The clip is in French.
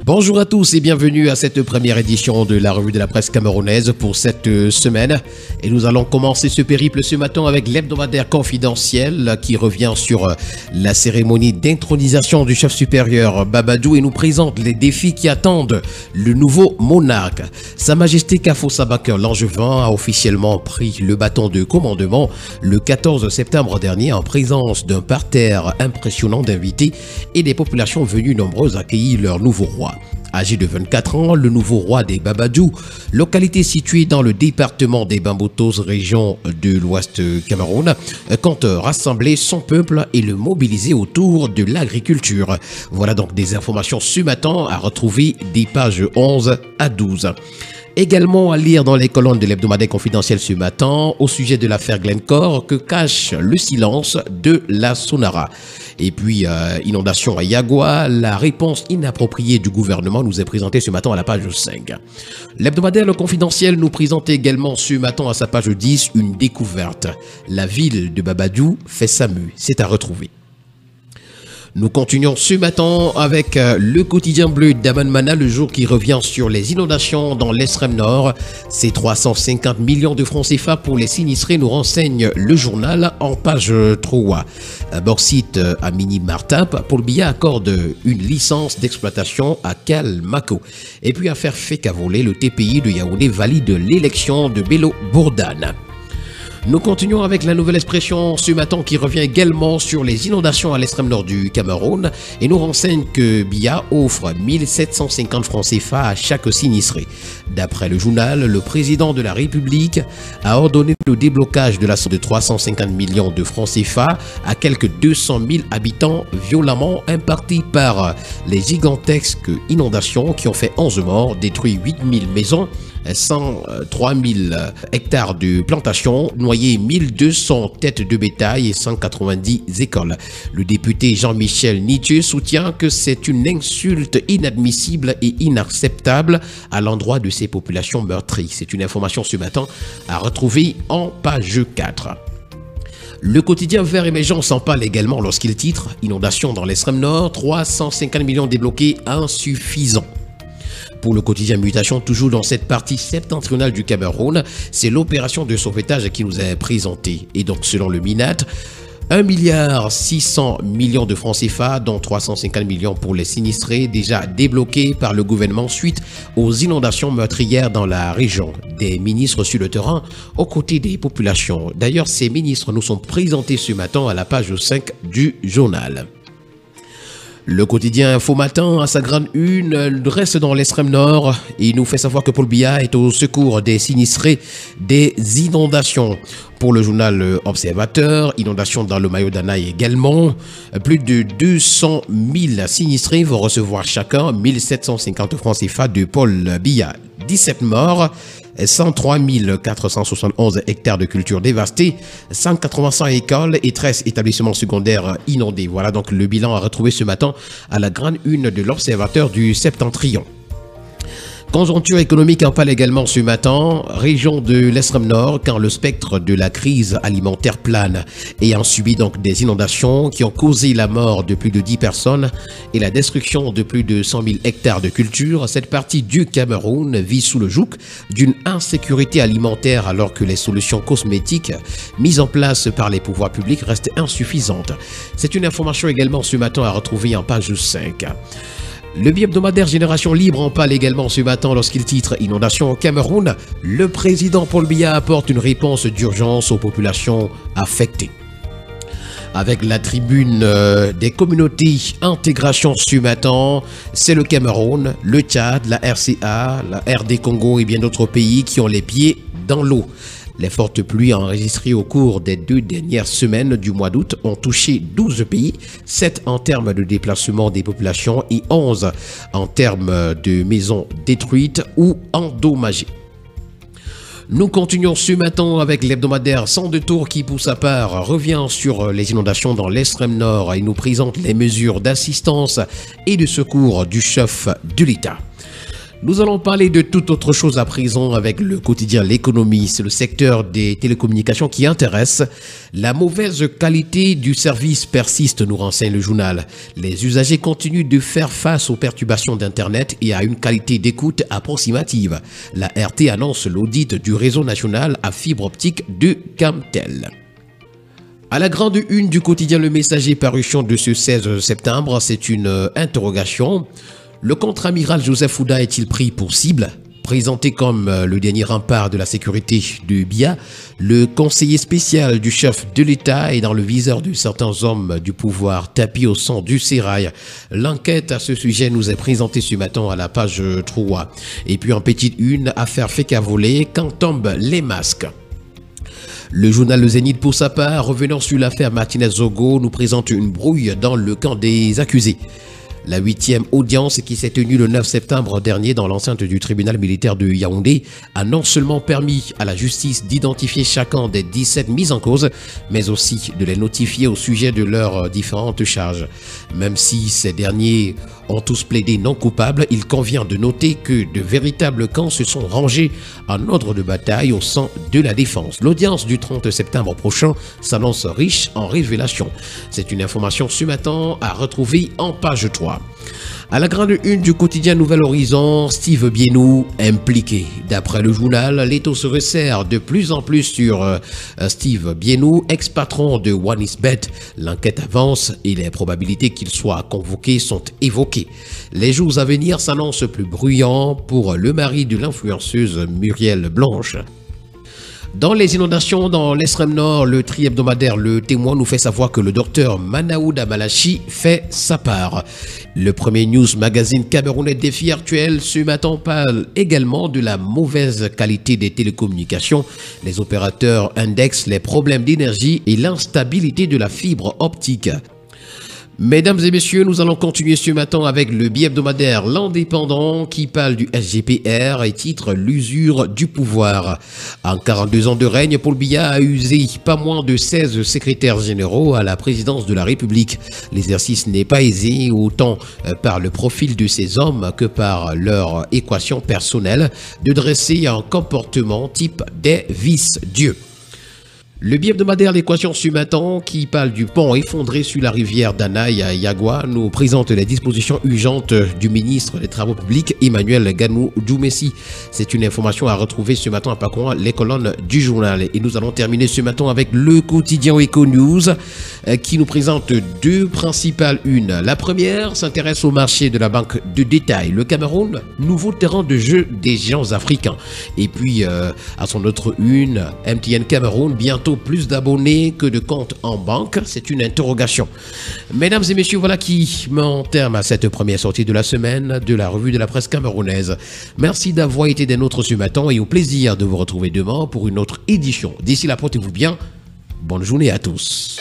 Bonjour à tous et bienvenue à cette première édition de la revue de la presse camerounaise pour cette semaine. Et nous allons commencer ce périple ce matin avec l'hebdomadaire confidentiel qui revient sur la cérémonie d'intronisation du chef supérieur Babadou et nous présente les défis qui attendent le nouveau monarque. Sa Majesté Kafo Sabakeur Langevin a officiellement pris le bâton de commandement le 14 septembre dernier en présence d'un parterre impressionnant d'invités et des populations venues nombreuses accueillir leur nouveau roi. Âgé de 24 ans, le nouveau roi des Babadou, localité située dans le département des Bambotos, région de l'Ouest Cameroun, compte rassembler son peuple et le mobiliser autour de l'agriculture. Voilà donc des informations ce matin à retrouver des pages 11 à 12. Également à lire dans les colonnes de l'hebdomadaire confidentiel ce matin au sujet de l'affaire Glencore que cache le silence de la Sonara. Et puis, inondation à Yagua, la réponse inappropriée du gouvernement nous est présentée ce matin à la page 5. L'hebdomadaire Le Confidentiel nous présente également ce matin à sa page 10 une découverte. La ville de Babadou fait sa mue. C'est à retrouver. Nous continuons ce matin avec le quotidien bleu d'Amanmana, le jour qui revient sur les inondations dans l'extrême nord. C'est 350 millions de francs CFA pour les sinistrés, nous renseigne le journal en page 3. Bauxite à Mini Martap, Paul Biya accorde une licence d'exploitation à Kalmako. Et puis affaire Fekavoler, le TPI de Yaoundé valide l'élection de Bello Bourdane. Nous continuons avec la nouvelle expression ce matin qui revient également sur les inondations à l'extrême nord du Cameroun et nous renseigne que Biya offre 1750 francs CFA à chaque sinistré. D'après le journal, le président de la République a ordonné le déblocage de la somme de 350 millions de francs CFA à quelques 200 000 habitants violemment impactés par les gigantesques inondations qui ont fait 11 morts, détruit 8000 maisons, 103 000 hectares de plantations, noyé 1200 têtes de bétail et 190 écoles. Le député Jean-Michel Nietzsche soutient que c'est une insulte inadmissible et inacceptable à l'endroit de ces populations meurtries. C'est une information ce matin à retrouver en page 4. Le quotidien Vert Émergent s'en parle également lorsqu'il titre « Inondation dans l'extrême nord, 350 millions débloqués insuffisants ». Pour le quotidien Mutation, toujours dans cette partie septentrionale du Cameroun, c'est l'opération de sauvetage qui nous est présentée. Et donc, selon le MINAT, 1,6 milliard de francs CFA, dont 350 millions pour les sinistrés, déjà débloqués par le gouvernement suite aux inondations meurtrières dans la région. Des ministres sur le terrain aux côtés des populations. D'ailleurs, ces ministres nous sont présentés ce matin à la page 5 du journal. Le quotidien Info Matin, à sa grande une, reste dans l'extrême nord et il nous fait savoir que Paul Biya est au secours des sinistrés des inondations. Pour le journal Observateur, inondations dans le Mayo d'Anaï également. Plus de 200 000 sinistrés vont recevoir chacun 1750 francs CFA de Paul Biya. 17 morts, 103 471 hectares de culture dévastés, 185 écoles et 13 établissements secondaires inondés. Voilà donc le bilan à retrouver ce matin à la grande une de l'Observateur du Septentrion. Conjoncture économique en parle également ce matin, région de l'extrême nord, quand le spectre de la crise alimentaire plane, ayant subi donc des inondations qui ont causé la mort de plus de 10 personnes et la destruction de plus de 100 000 hectares de culture, cette partie du Cameroun vit sous le joug d'une insécurité alimentaire alors que les solutions cosmétiques mises en place par les pouvoirs publics restent insuffisantes. C'est une information également ce matin à retrouver en page 5. Le bi-hebdomadaire Génération Libre en parle également ce matin lorsqu'il titre « Inondation au Cameroun ». Le président Paul Biya apporte une réponse d'urgence aux populations affectées. Avec la tribune des communautés intégration ce matin, c'est le Cameroun, le Tchad, la RCA, la RD Congo et bien d'autres pays qui ont les pieds dans l'eau. Les fortes pluies enregistrées au cours des 2 dernières semaines du mois d'août ont touché 12 pays, 7 en termes de déplacement des populations et 11 en termes de maisons détruites ou endommagées. Nous continuons ce matin avec l'hebdomadaire Sans Détour qui, pour sa part, revient sur les inondations dans l'extrême nord et nous présente les mesures d'assistance et de secours du chef de l'État. Nous allons parler de toute autre chose à présent avec le quotidien L'économie. C'est le secteur des télécommunications qui intéresse. La mauvaise qualité du service persiste, nous renseigne le journal. Les usagers continuent de faire face aux perturbations d'Internet et à une qualité d'écoute approximative. La RT annonce l'audit du réseau national à fibre optique de Camtel. À la grande une du quotidien Le Messager parution de ce 16 septembre, c'est une interrogation. Le contre-amiral Joseph Fouda est-il pris pour cible? Présenté comme le dernier rempart de la sécurité de Biya, le conseiller spécial du chef de l'État est dans le viseur de certains hommes du pouvoir tapis au sang du sérail. L'enquête à ce sujet nous est présentée ce matin à la page 3. Et puis en petite une, affaire fait qu'à voler, quand tombent les masques. Le journal Le Zénith, pour sa part, revenant sur l'affaire Martinez-Zogo, nous présente une brouille dans le camp des accusés. La 8e audience qui s'est tenue le 9 septembre dernier dans l'enceinte du tribunal militaire de Yaoundé a non seulement permis à la justice d'identifier chacun des 17 mises en cause, mais aussi de les notifier au sujet de leurs différentes charges. Même si ces derniers ont tous plaidé non coupables, il convient de noter que de véritables camps se sont rangés en ordre de bataille au sein de la défense. L'audience du 30 septembre prochain s'annonce riche en révélations. C'est une information ce matin à retrouver en page 3. À la grande une du quotidien Nouvel Horizon, Steve Bienou impliqué. D'après le journal, l'étau se resserre de plus en plus sur Steve Bienou, ex-patron de OneXBet. L'enquête avance et les probabilités qu'il soit convoqué sont évoquées. Les jours à venir s'annoncent plus bruyants pour le mari de l'influenceuse Muriel Blanche. Dans les inondations dans l'extrême nord, le tri-hebdomadaire Le Témoin nous fait savoir que le docteur Manaouda Malachi fait sa part. Le premier news magazine camerounais Défi Actuel ce matin parle également de la mauvaise qualité des télécommunications. Les opérateurs indexent les problèmes d'énergie et l'instabilité de la fibre optique. Mesdames et messieurs, nous allons continuer ce matin avec le bi-hebdomadaire L'Indépendant qui parle du SGPR et titre L'usure du pouvoir. En 42 ans de règne, Paul Biya a usé pas moins de 16 secrétaires généraux à la présidence de la République. L'exercice n'est pas aisé autant par le profil de ces hommes que par leur équation personnelle de dresser un comportement type des vice-dieux. Le bi-hebdomadaire L'Équation ce matin, qui parle du pont effondré sur la rivière Danaï à Yagua, nous présente les dispositions urgentes du ministre des Travaux publics, Emmanuel Ganou Doumessi. C'est une information à retrouver ce matin à parcourant les colonnes du journal. Et nous allons terminer ce matin avec le quotidien Eco-News, qui nous présente deux principales unes. La première s'intéresse au marché de la banque de détail. Le Cameroun, nouveau terrain de jeu des géants africains. Et puis, à son autre une, MTN Cameroun, bientôt plus d'abonnés que de comptes en banque, c'est une interrogation. Mesdames et messieurs, voilà qui met en terme à cette première sortie de la semaine de la revue de la presse camerounaise. Merci d'avoir été des nôtres ce matin et au plaisir de vous retrouver demain pour une autre édition. D'ici là, portez-vous bien. Bonne journée à tous.